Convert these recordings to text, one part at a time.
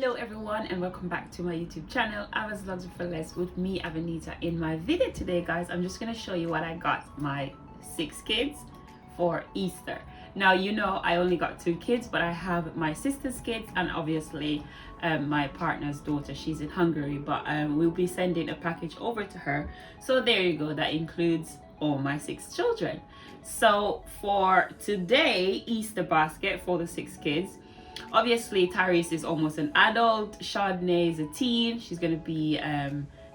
Hello everyone and welcome back to my YouTube channel, Ava's Vlogs for Less, with me, Avanita. In my video today, guys, I'm just gonna show you what I got my 6 kids for Easter. Now, you know, I only got 2 kids, but I have my sister's kids and obviously my partner's daughter. She's in Hungary, but we'll be sending a package over to her. So there you go, that includes all my 6 children. So for today, Easter basket for the 6 kids. Obviously, Tyrese is almost an adult. Chardonnay is a teen. She's going to be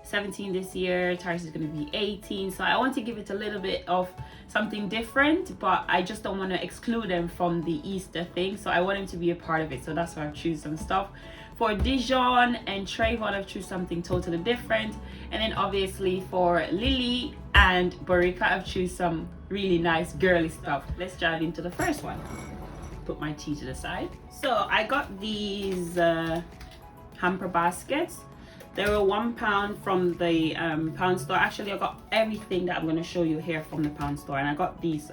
17 this year. Tyrese is going to be 18. So I want to give it a little bit of something different, but I just don't want to exclude them from the Easter thing. So I want them to be a part of it. So that's why I've chosen some stuff. For Dijon and Trayvon, I've chosen something totally different. And then obviously for Lily and Borika, I've chosen some really nice girly stuff. Let's dive into the first one. Put my tea to the side. So I got these hamper baskets. They were £1 from the pound store. Actually, I got everything that I'm going to show you here from the pound store, and I got these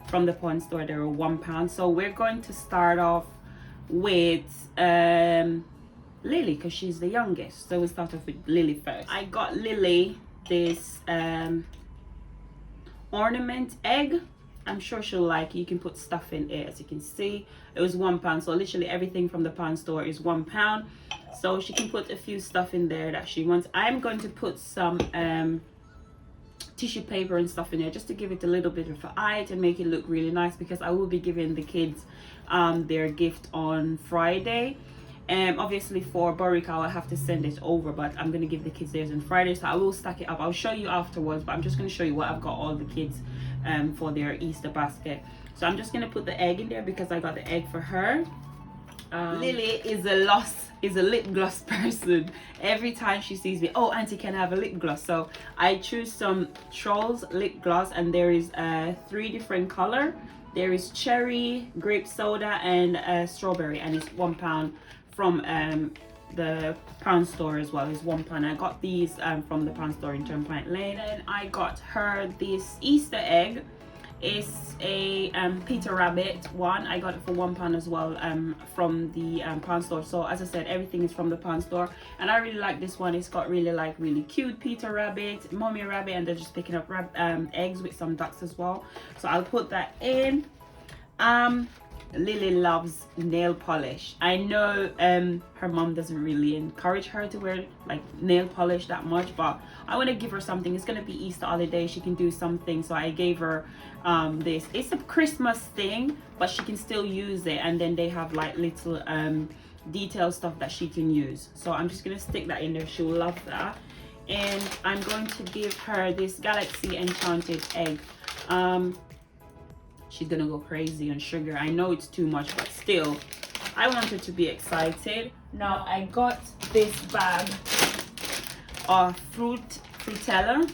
from the pound store. They were £1. So we're going to start off with Lily, because she's the youngest. So we'll start off with Lily first. I got Lily this ornament egg. I'm sure she'll like it. You can put stuff in it. As you can see, it was £1. So literally everything from the pound store is £1. So she can put a few stuff in there that she wants. I'm going to put some tissue paper and stuff in there just to give it a little bit of an eye and make it look really nice, because I will be giving the kids their gift on Friday. Obviously for Borika, I'll have to send it over, but I'm going to give the kids theirs on Friday, so I will stack it up. I'll show you afterwards, but I'm just going to show you what I've got all the kids for their Easter basket. So I'm just going to put the egg in there because I got the egg for her. Lily is a lip gloss person. Every time she sees me, oh auntie, can I have a lip gloss? So I choose some Trolls lip gloss, and there is 3 different color. There is cherry, grape soda, and strawberry, and it's £1 from the pound store as well. Is £1. I got these from the pound store in Turnpike Lane. And I got her this Easter egg. It's a Peter Rabbit one. I got it for £1 as well from the pound store. So as I said, everything is from the pound store, and I really like this one. It's got really cute Peter Rabbit, Mommy Rabbit, and they're just picking up eggs with some ducks as well. So I'll put that in. Lily loves nail polish. I know her mom doesn't really encourage her to wear like nail polish that much, but I want to give her something. It's going to be Easter holiday, she can do something, so I gave her this. It's a Christmas thing, but she can still use it, and then they have like little detail stuff that she can use. So I'm just going to stick that in there. She'll love that. And I'm going to give her this Galaxy Enchanted egg. She's gonna go crazy on sugar. I know it's too much, but still I want her to be excited. Now I got this bag of Frutella.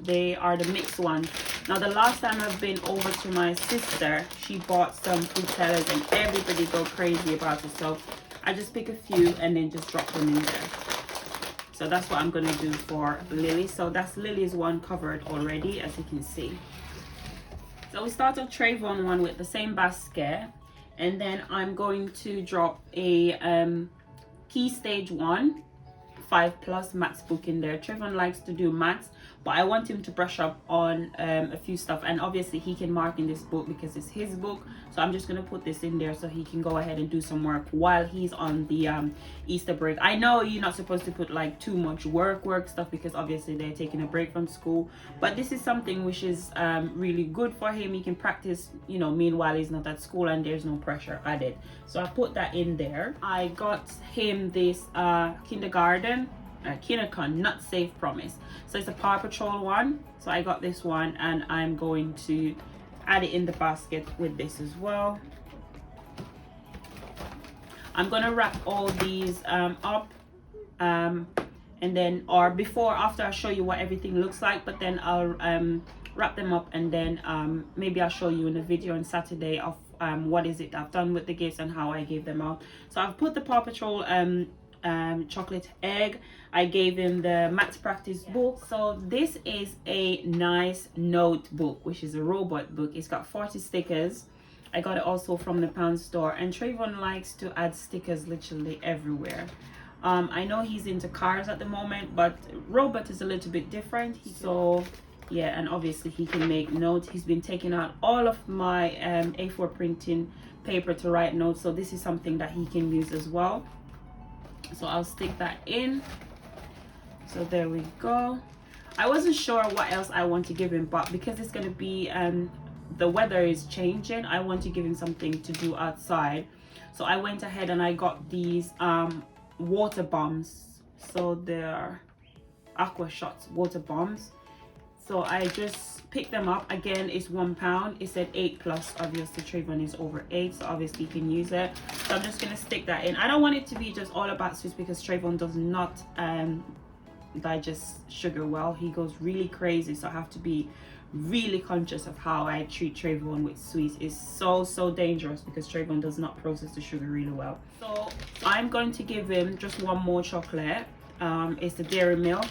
They are the mixed ones. Now the last time I've been over to my sister, she bought some Frutellas and everybody go crazy about it. So I just pick a few and then just drop them in there. So that's what I'm gonna do for Lily. So that's Lily's one covered already, as you can see. So we start off Trayvon one with the same basket, and then I'm going to drop a Key Stage 1 5+ maths book in there. Trayvon likes to do maths, but I want him to brush up on a few stuff, and obviously he can mark in this book because it's his book. So I'm just going to put this in there so he can go ahead and do some work while he's on the Easter break. I know you're not supposed to put like too much work stuff because obviously they're taking a break from school, but this is something which is really good for him. He can practice, you know, meanwhile he's not at school, and there's no pressure added. So I put that in there. I got him this kindergarten Not Safe Promise. So it's a Paw Patrol one. So I got this one, and I'm going to add it in the basket with this as well. I'm gonna wrap all these up and then, or before, after I show you what everything looks like, but then I'll wrap them up, and then maybe I'll show you in a video on Saturday of what is it I've done with the gifts and how I gave them out. So I've put the Paw Patrol chocolate egg. I gave him the maths practice book. So this is a nice notebook, which is a robot book. It's got 40 stickers, I got it also from the pound store, and Trayvon likes to add stickers literally everywhere. I know he's into cars at the moment, but Robot is a little bit different. So yeah, and obviously he can make notes. He's been taking out all of my A4 printing paper to write notes, so this is something that he can use as well. So I'll stick that in. So there we go. I wasn't sure what else I want to give him, but because it's going to be the weather is changing, I want to give him something to do outside. So I went ahead and I got these water bombs. So they're Aqua shots water bombs. So I just picked them up. Again, it's £1. It said 8+. Obviously Trayvon is over 8, so obviously you can use it. So I'm just gonna stick that in. I don't want it to be just all about sweets because Trayvon does not digest sugar well. He goes really crazy, so I have to be really conscious of how I treat Trayvon with sweets. It's so dangerous because Trayvon does not process the sugar really well. So I'm going to give him just one more chocolate. It's the dairy milk,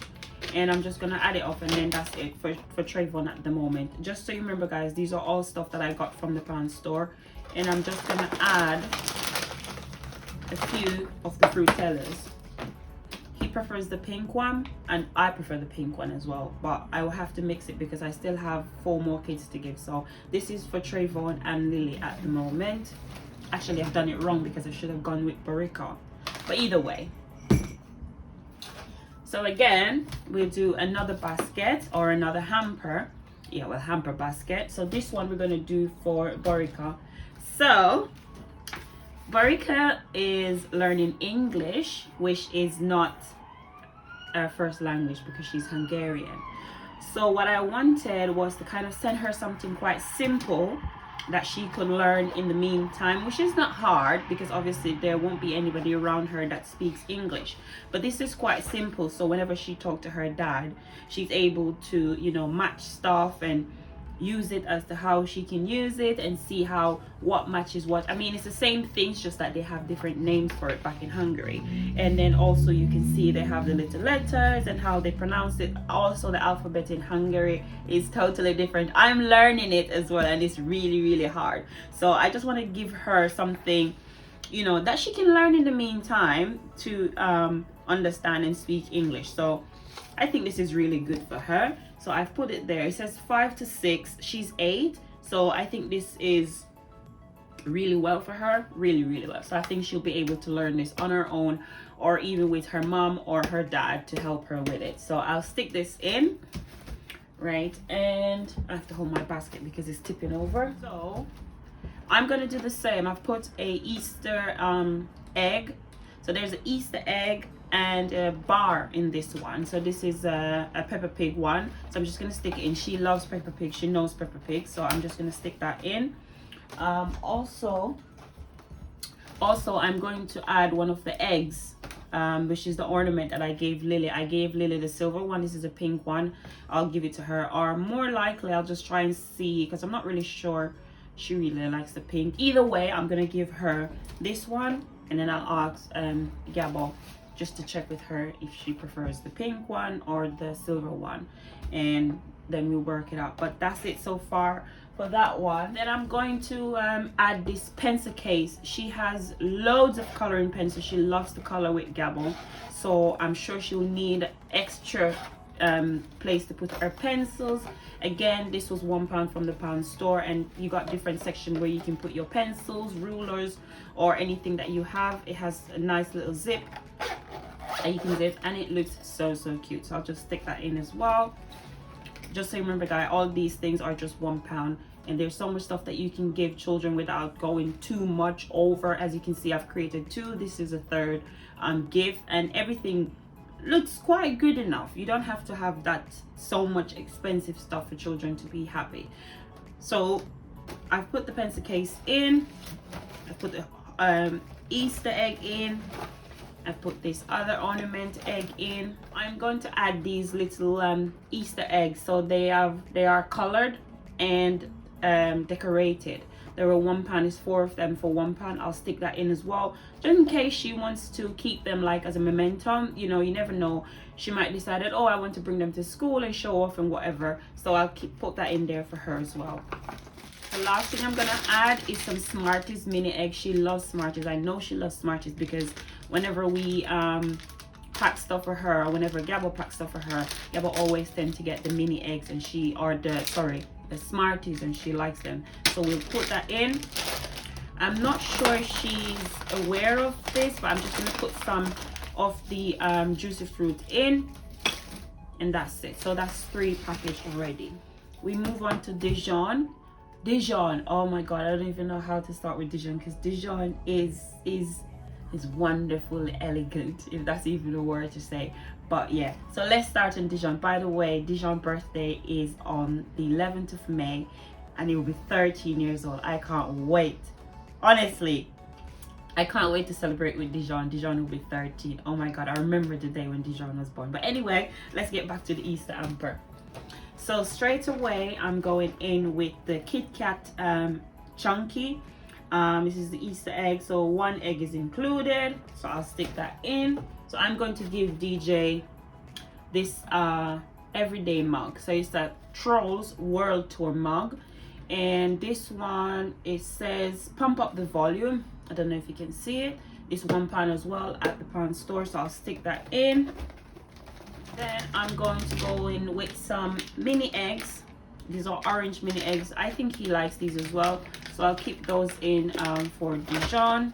and I'm just gonna add it up, and then that's it for Trayvon at the moment. Just so you remember, guys, these are all stuff that I got from the pound store, and I'm just gonna add a few of the Fruitellas. He prefers the pink one, and I prefer the pink one as well, but I will have to mix it because I still have 4 more kids to give. So this is for Trayvon and Lily at the moment. Actually, I've done it wrong because I should have gone with Borica, but either way. So again, we'll do another basket or another hamper. Yeah, well, hamper basket. So this one we're going to do for Borica. So Borica is learning English, which is not her first language because she's Hungarian. So what I wanted was to kind of send her something quite simple that she could learn in the meantime, which is not hard because obviously there won't be anybody around her that speaks English. But this is quite simple, so whenever she talked to her dad, she's able to, you know, match stuff and use it as to how she can use it and see how what matches what. I mean, it's the same things, just that they have different names for it back in Hungary. And then also you can see they have the little letters and how they pronounce it. Also the alphabet in Hungary is totally different. I'm learning it as well, and it's really hard. So I just want to give her something, you know, that she can learn in the meantime to understand and speak English. So I think this is really good for her. So I've put it there. It says 5 to 6. She's 8. So I think this is really well for her. Really well. So I think she'll be able to learn this on her own, or even with her mom or her dad to help her with it. So I'll stick this in. Right. And I have to hold my basket because it's tipping over. So I'm going to do the same. I've put a Easter egg. So there's an Easter egg and a bar in this one. So this is a Peppa Pig one, so I'm just gonna stick it in. She loves Peppa Pig, she knows Peppa Pig, so I'm just gonna stick that in. Also I'm going to add one of the eggs, which is the ornament that I gave Lily. I gave Lily the silver one. This is a pink one. I'll give it to her, or more likely I'll just try and see, because I'm not really sure she really likes the pink. Either way, I'm gonna give her this one, and then I'll ask Gabo just to check with her if she prefers the pink one or the silver one, and then we'll work it out. But that's it so far for that one. Then I'm going to add this pencil case. She has loads of coloring pencils. She loves to color with Gabo, so I'm sure she'll need extra place to put her pencils. Again, this was £1 from the pound store, and you got different sections where you can put your pencils, rulers, or anything that you have. It has a nice little zip that you can zip, and it looks so cute. So I'll just stick that in as well. Just so you remember, guys, all these things are just £1, and there's so much stuff that you can give children without going too much over. As you can see, I've created 2. This is a 3rd gift, and everything looks quite good enough. You don't have to have that so much expensive stuff for children to be happy. So I've put the pencil case in, I put the Easter egg in, I put this other ornament egg in. I'm going to add these little Easter eggs. So they are colored and decorated. They were £1. It's 4 of them for £1. I'll stick that in as well, just in case she wants to keep them like as a memento. You know, you never know, she might decide that, oh, I want to bring them to school and show off and whatever. So I'll put that in there for her as well. The last thing I'm gonna add is some Smarties mini eggs. She loves Smarties. I know she loves Smarties because whenever we pack stuff for her, or whenever Gabbo packs stuff for her, Gabbo always tend to get the mini eggs, and she, or the Smarties, and she likes them. So we'll put that in. I'm not sure if she's aware of this, but I'm just gonna put some of the juicy fruit in, and that's it. So that's 3 packaged already. We move on to Dijon. Oh my god, I don't even know how to start with Dijon, because Dijon is wonderfully elegant, if that's even a word to say. But yeah, so let's start on Dijon. By the way, Dijon's birthday is on the 11th of May, and he will be 13 years old. I can't wait. Honestly, I can't wait to celebrate with Dijon. Dijon will be 13. Oh my god, I remember the day when Dijon was born. But anyway, let's get back to the Easter hamper. So straight away, I'm going in with the Kit Kat Chunky. This is the Easter egg, so 1 egg is included, so I'll stick that in. So I'm going to give DJ this everyday mug. So it's the Trolls World Tour mug, and this one, it says pump up the volume. I don't know if you can see it. It's £1 as well at the pound store, so I'll stick that in. Then I'm going to go in with some mini eggs. These are orange mini eggs. I think he likes these as well, so I'll keep those in for Dijon.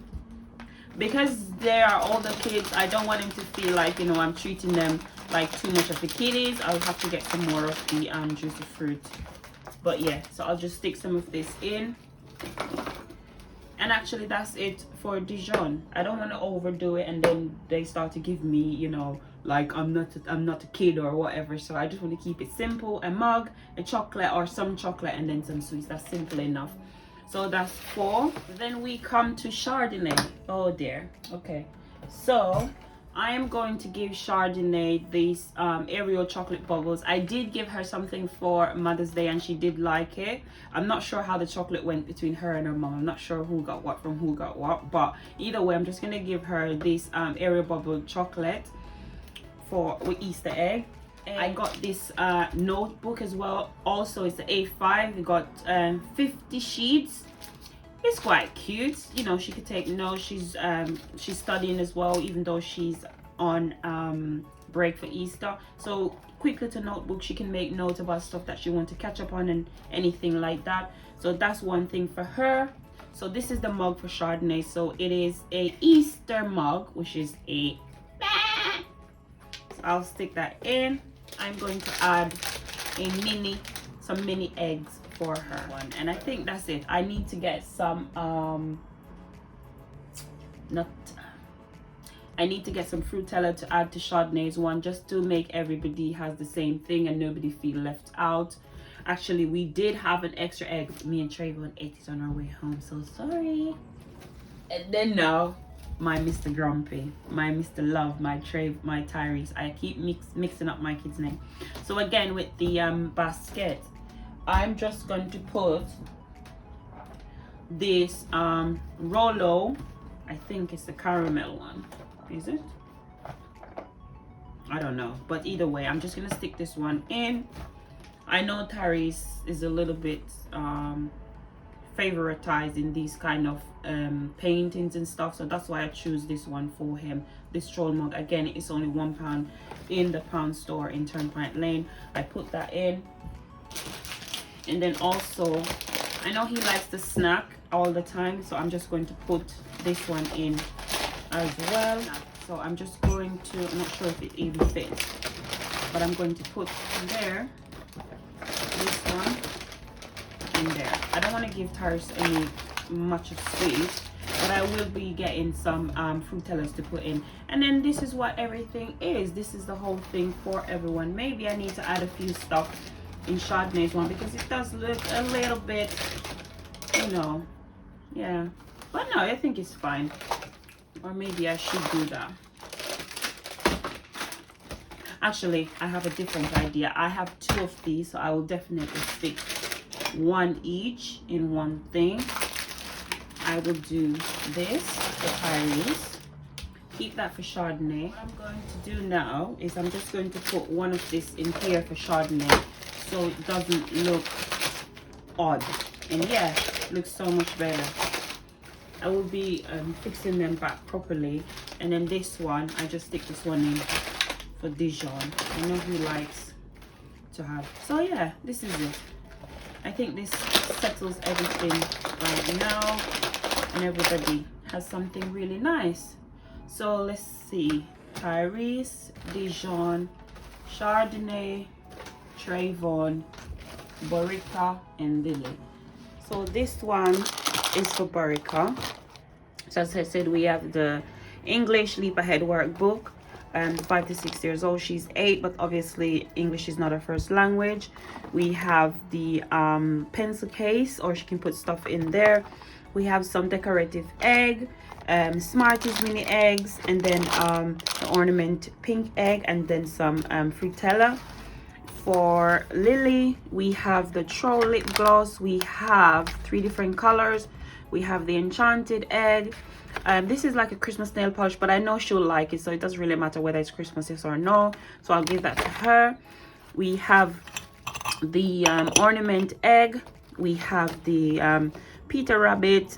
Because they are older kids, I don't want him to feel like, you know, I'm treating them like too much of the kiddies. I'll have to get some more of the juicy fruit. But yeah, so I'll just stick some of this in. And actually that's it for Dijon. I don't want to overdo it and then they start to give me, you know, like I'm not a kid or whatever. So I just want to keep it simple. A mug, a chocolate, or some chocolate, and then some sweets. That's simple enough. So that's 4. Then we come to Chardonnay. Oh dear. Okay, so I am going to give Chardonnay these Aerial chocolate bubbles. I did give her something for Mother's Day and she did like it. I'm not sure how the chocolate went between her and her mom. I'm not sure who got what from who got what, but either way, I'm just gonna give her this Aerial bubble chocolate with Easter egg. And I got this notebook as well. Also, it's the A5. We got 50 sheets. It's quite cute. You know, she could take notes. She's studying as well, even though she's on break for Easter. So quick little notebook. She can make notes about stuff that she wants to catch up on and anything like that. So that's one thing for her. So this is the mug for Chardonnay. So it is a Easter mug, which is a. So I'll stick that in. I'm going to add some mini eggs for her, and I think that's it. I need to get some I need to get some Fruitella to add to Chardonnay's one, just to make everybody has the same thing and nobody feel left out. Actually, we did have an extra egg. Me and Trayvon ate it on our way home, so sorry. And then now my Mr. Grumpy, my Mr. Love, my Tyrese. I keep mixing up my kid's name. So again, with the basket, I'm just going to put this Rolo. I think it's the caramel one. Is it? I don't know. But either way, I'm just gonna stick this one in. I know Tyrese is a little bit favoritized in these kind of paintings and stuff, so that's why I choose this one for him. This troll mug, again, it's only £1 in the pound store in Turnpike Lane. I put that in, and then also I know he likes to snack all the time, so I'm just going to put this one in as well. So I'm just going to, I'm not sure if it even fits, but I'm going to put there this one in there. I don't want to give Tyrese much of sweet, but I will be getting some Fruitellas to put in. And then this is what everything is. This is the whole thing for everyone. Maybe I need to add a few stuff in Chardonnay's one because it does look a little bit, you know, yeah. But no, I think it's fine. Or maybe I should do that. Actually, I have a different idea. I have 2 of these, so I will definitely stick 1 each in one thing. I will do this for Tyrese. Keep that for Chardonnay. What I'm going to do now is I'm just going to put 1 of this in here for Chardonnay, so it doesn't look odd. And yeah, looks so much better. I will be fixing them back properly. And then this one, I just stick this one in for Dijon. I know he likes to have. So yeah, this is it. I think this settles everything right now, and everybody has something really nice. So let's see. Tyrese, Dijon, Chardonnay, Trayvon, Borica, and Lily. So this one is for Borica. So as I said, we have the English Leap Ahead workbook. 5 to 6 years old. She's 8, but obviously English is not her first language. We have the pencil case, or she can put stuff in there. We have some decorative egg, Smarties mini eggs, and then the ornament pink egg, and then some Frutella. For Lily, we have the Troll lip gloss. We have 3 different colors. We have the enchanted egg. This is like a Christmas nail polish, but I know she'll like it, so it doesn't really matter whether it's Christmas, yes or no. So I'll give that to her. We have the ornament egg. We have the Peter Rabbit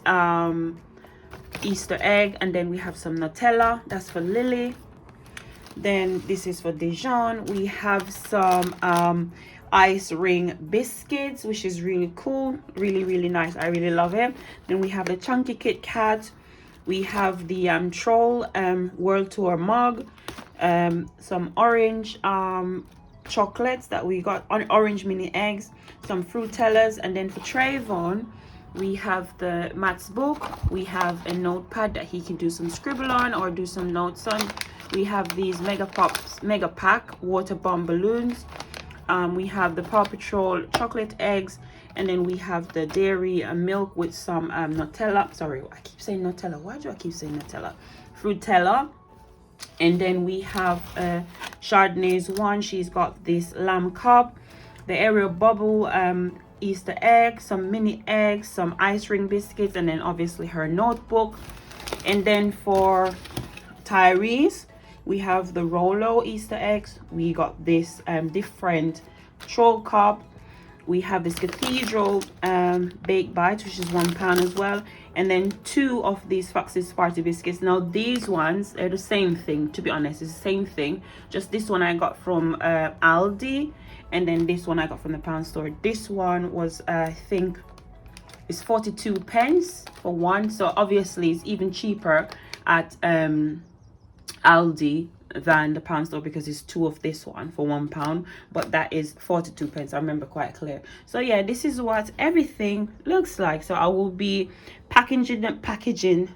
Easter egg, and then we have some Nutella. That's for Lily. Then this is for Dijon. We have some ice ring biscuits, which is really cool, really nice. I really love it. Then we have the chunky Kit Kat. We have the Troll World Tour mug, some orange chocolates that we got on orange mini eggs, some Frutellas, and then for Trayvon, we have the Matt's book. We have a notepad that he can do some scribble on or do some notes on. We have these Mega Pack water bomb balloons. We have the Paw Patrol chocolate eggs, and then we have the dairy milk with some Nutella. Sorry, I keep saying Nutella. Why do I keep saying Nutella? Frutella. And then we have Chardonnay's one. She's got this lamb cup, the Ariel bubble Easter egg, some mini eggs, some ice ring biscuits, and then obviously her notebook. And then for Tyrese, we have the Rolo Easter eggs. We got this different troll cup. We have this Cathedral baked bites, which is £1 as well. And then 2 of these Fox's Sparty biscuits. Now these ones are the same thing, to be honest. It's the same thing. Just this one I got from Aldi. And then this one I got from the pound store. This one was, I think, it's 42 pence for one. So obviously it's even cheaper at Aldi than the pound store, because it's 2 of this one for £1, but that is 42 pence. I remember quite clear. So yeah, this is what everything looks like. So I will be packaging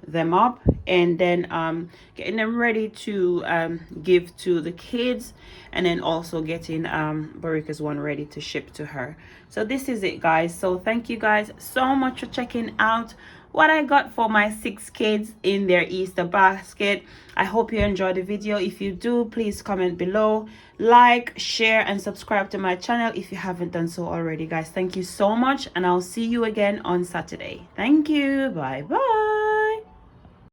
them up, and then getting them ready to give to the kids, and then also getting Borica's one ready to ship to her. So this is it, guys. So thank you guys so much for checking out what I got for my 6 kids in their Easter basket. I hope you enjoyed the video. If you do, please comment below, like, share, and subscribe to my channel if you haven't done so already, guys. Thank you so much, and I'll see you again on Saturday. Thank you. Bye bye.